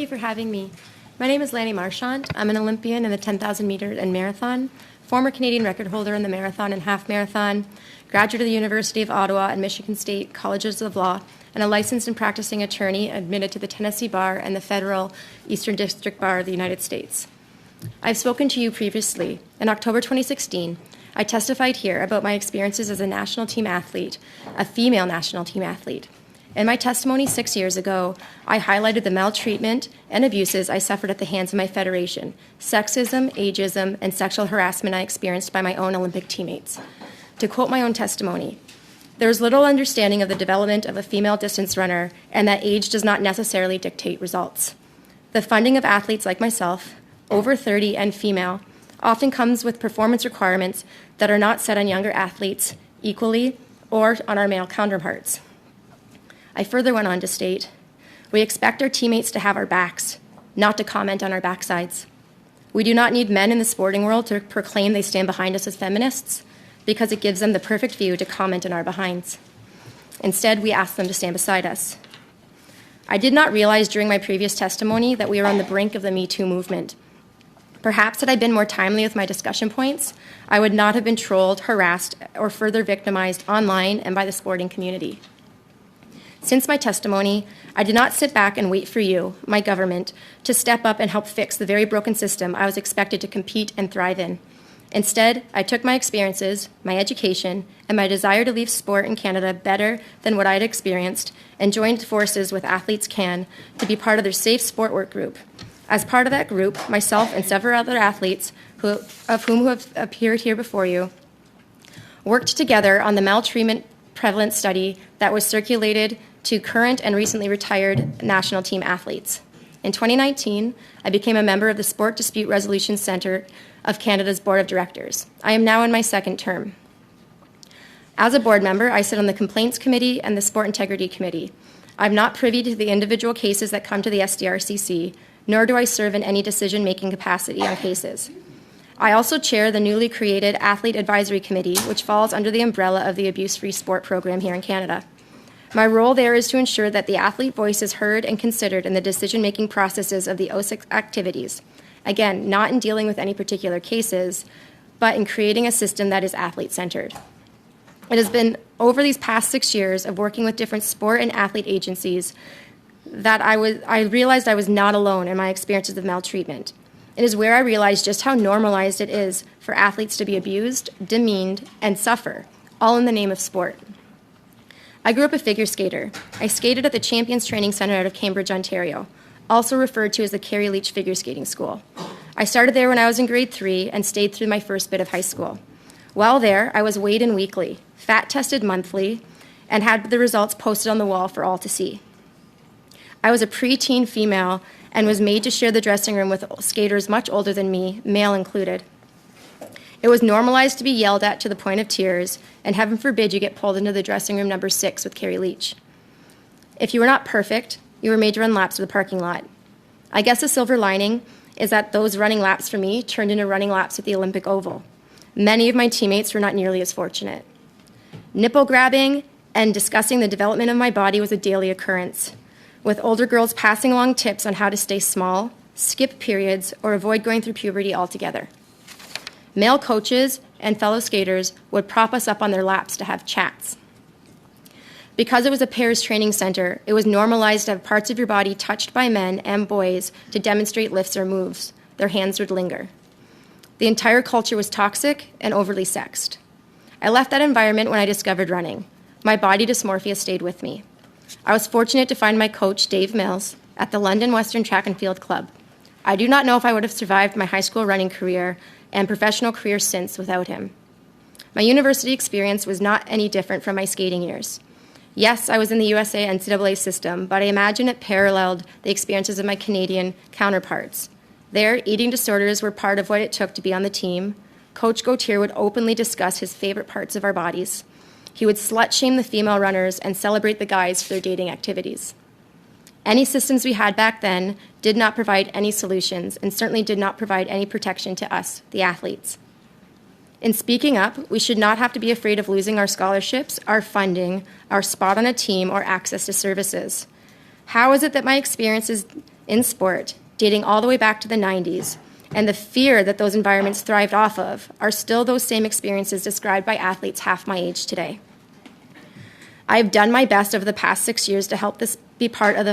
Thank you for having me. My name is Lanni Marchant. I'm an Olympian in the 10,000 meter and marathon, former Canadian record holder in the marathon and half marathon, graduate of the University of Ottawa and Michigan State Colleges of Law, and a licensed and practicing attorney admitted to the Tennessee Bar and the Federal Eastern District Bar of the United States. I've spoken to you previously. In October 2016, I testified here about my experiences as a national team athlete, a female national team athlete. In my testimony 6 years ago, I highlighted the maltreatment and abuses I suffered at the hands of my federation, sexism, ageism, and sexual harassment I experienced by my own Olympic teammates. To quote my own testimony, "There is little understanding of the development of a female distance runner and that age does not necessarily dictate results. The funding of athletes like myself, over 30 and female, often comes with performance requirements that are not set on younger athletes equally or on our male counterparts." I further went on to state, "We expect our teammates to have our backs, not to comment on our backsides. We do not need men in the sporting world to proclaim they stand behind us as feminists because it gives them the perfect view to comment on our behinds. Instead, we ask them to stand beside us." I did not realize during my previous testimony that we were on the brink of the Me Too movement. Perhaps had I been more timely with my discussion points, I would not have been trolled, harassed, or further victimized online and by the sporting community. Since my testimony, I did not sit back and wait for you, my government, to step up and help fix the very broken system I was expected to compete and thrive in. Instead, I took my experiences, my education, and my desire to leave sport in Canada better than what I had experienced and joined forces with Athletes Can to be part of their Safe Sport Work Group. As part of that group, myself and several other athletes, of whom have appeared here before you, worked together on the maltreatment prevalence study that was circulated to current and recently retired national team athletes. In 2019, I became a member of the Sport Dispute Resolution Centre of Canada's Board of Directors. I am now in my second term. As a board member, I sit on the Complaints Committee and the Sport Integrity Committee. I'm not privy to the individual cases that come to the SDRCC, nor do I serve in any decision-making capacity on cases. I also chair the newly created Athlete Advisory Committee, which falls under the umbrella of the Abuse-Free Sport program here in Canada. My role there is to ensure that the athlete voice is heard and considered in the decision-making processes of the OSIC activities. Again, not in dealing with any particular cases, but in creating a system that is athlete-centered. It has been over these past 6 years of working with different sport and athlete agencies that I realized I was not alone in my experiences of maltreatment. It is where I realized just how normalized it is for athletes to be abused, demeaned, and suffer, all in the name of sport. I grew up a figure skater. I skated at the Champions Training Centre out of Cambridge, Ontario, also referred to as the Carrie Leach Figure Skating School. I started there when I was in grade 3 and stayed through my first bit of high school. While there, I was weighed in weekly, fat tested monthly, and had the results posted on the wall for all to see. I was a preteen female and was made to share the dressing room with skaters much older than me, male included. It was normalized to be yelled at to the point of tears, and heaven forbid you get pulled into the dressing room number 6 with Carrie Leach. If you were not perfect, you were made to run laps of the parking lot. I guess the silver lining is that those running laps for me turned into running laps at the Olympic Oval. Many of my teammates were not nearly as fortunate. Nipple grabbing and discussing the development of my body was a daily occurrence, with older girls passing along tips on how to stay small, skip periods, or avoid going through puberty altogether. Male coaches and fellow skaters would prop us up on their laps to have chats. Because it was a pairs training center, it was normalized to have parts of your body touched by men and boys to demonstrate lifts or moves. Their hands would linger. The entire culture was toxic and overly sexed. I left that environment when I discovered running. My body dysmorphia stayed with me. I was fortunate to find my coach, Dave Mills, at the London Western Track and Field Club. I do not know if I would have survived my high school running career and professional career since without him. My university experience was not any different from my skating years. Yes, I was in the USA NCAA system, but I imagine it paralleled the experiences of my Canadian counterparts. There, eating disorders were part of what it took to be on the team. Coach Gauthier would openly discuss his favorite parts of our bodies. He would slut-shame the female runners and celebrate the guys for their dating activities. Any systems we had back then did not provide any solutions and certainly did not provide any protection to us, the athletes. In speaking up, we should not have to be afraid of losing our scholarships, our funding, our spot on a team, or access to services. How is it that my experiences in sport, dating all the way back to the 90s, and the fear that those environments thrived off of are still those same experiences described by athletes half my age today. I have done my best over the past 6 years to help this be part of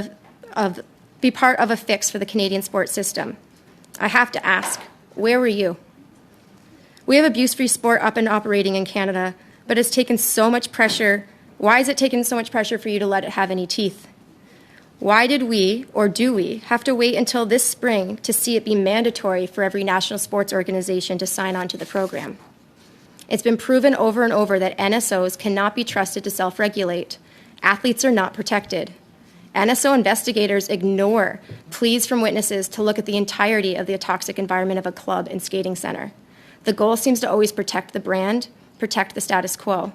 a fix for the Canadian sports system. I have to ask, where were you? We have abuse-free sport up and operating in Canada, but it's taken so much pressure. Why has it taken so much pressure for you to let it have any teeth? Why did we, or do we, have to wait until this spring to see it be mandatory for every national sports organization to sign on to the program? It's been proven over and over that NSOs cannot be trusted to self-regulate. Athletes are not protected. NSO investigators ignore pleas from witnesses to look at the entirety of the toxic environment of a club and skating center. The goal seems to always protect the brand, protect the status quo.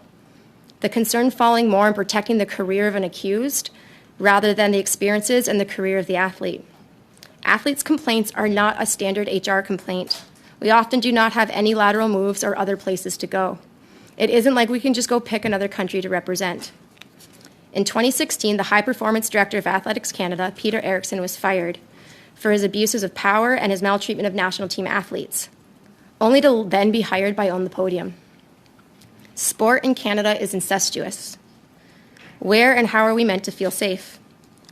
The concern falling more on protecting the career of an accused rather than the experiences and the career of the athlete. Athletes' complaints are not a standard HR complaint. We often do not have any lateral moves or other places to go. It isn't like we can just go pick another country to represent. In 2016, the High Performance Director of Athletics Canada, Peter Eriksson, was fired for his abuses of power and his maltreatment of national team athletes, only to then be hired by On the Podium. Sport in Canada is incestuous. Where and how are we meant to feel safe?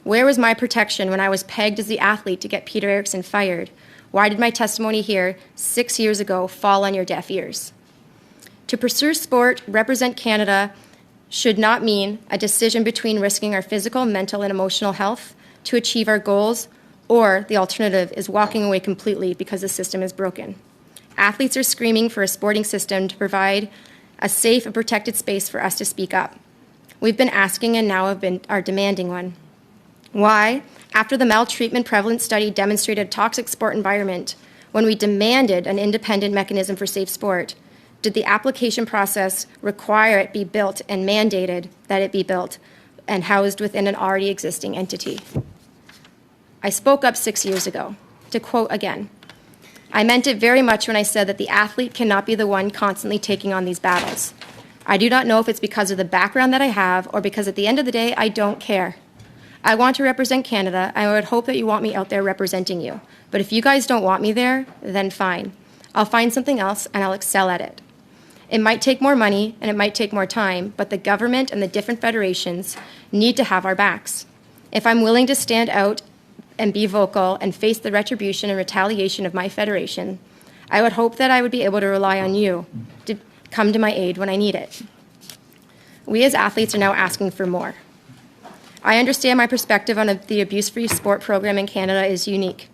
Where was my protection when I was pegged as the athlete to get Peter Eriksson fired? Why did my testimony here 6 years ago fall on your deaf ears? To pursue sport, represent Canada, should not mean a decision between risking our physical, mental, and emotional health to achieve our goals, or the alternative is walking away completely because the system is broken. Athletes are screaming for a sporting system to provide a safe and protected space for us to speak up. We've been asking and now are demanding one. Why, after the maltreatment prevalence study demonstrated a toxic sport environment, when we demanded an independent mechanism for safe sport, did the application process require it be built and mandated that it be built and housed within an already existing entity? I spoke up 6 years ago. To quote again, I meant it very much when I said that the athlete cannot be the one constantly taking on these battles. I do not know if it's because of the background that I have or because at the end of the day, I don't care. I want to represent Canada. I would hope that you want me out there representing you. But if you guys don't want me there, then fine. I'll find something else and I'll excel at it. It might take more money and it might take more time, but the government and the different federations need to have our backs. If I'm willing to stand out and be vocal and face the retribution and retaliation of my federation, I would hope that I would be able to rely on you to come to my aid when I need it. We as athletes are now asking for more. I understand my perspective on the abuse-free sport program in Canada is unique.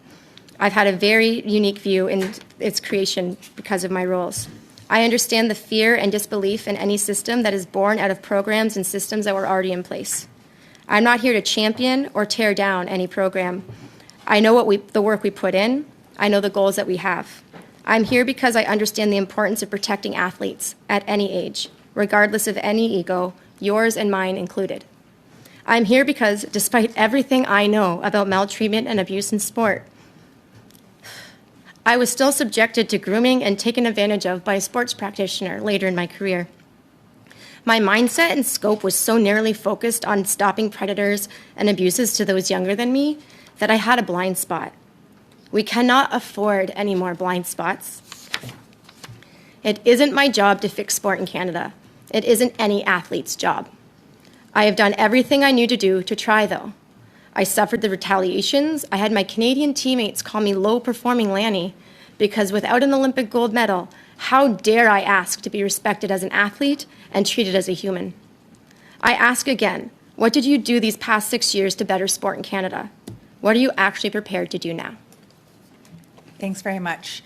I've had a very unique view in its creation because of my roles. I understand the fear and disbelief in any system that is born out of programs and systems that were already in place. I'm not here to champion or tear down any program. I know the work we put in. I know the goals that we have. I'm here because I understand the importance of protecting athletes at any age, regardless of any ego, yours and mine included. I'm here because, despite everything I know about maltreatment and abuse in sport, I was still subjected to grooming and taken advantage of by a sports practitioner later in my career. My mindset and scope was so narrowly focused on stopping predators and abuses to those younger than me that I had a blind spot. We cannot afford any more blind spots. It isn't my job to fix sport in Canada. It isn't any athlete's job. I have done everything I knew to do to try, though. I suffered the retaliations. I had my Canadian teammates call me low-performing Lanni because without an Olympic gold medal, how dare I ask to be respected as an athlete and treated as a human? I ask again, what did you do these past 6 years to better sport in Canada? What are you actually prepared to do now? Thanks very much.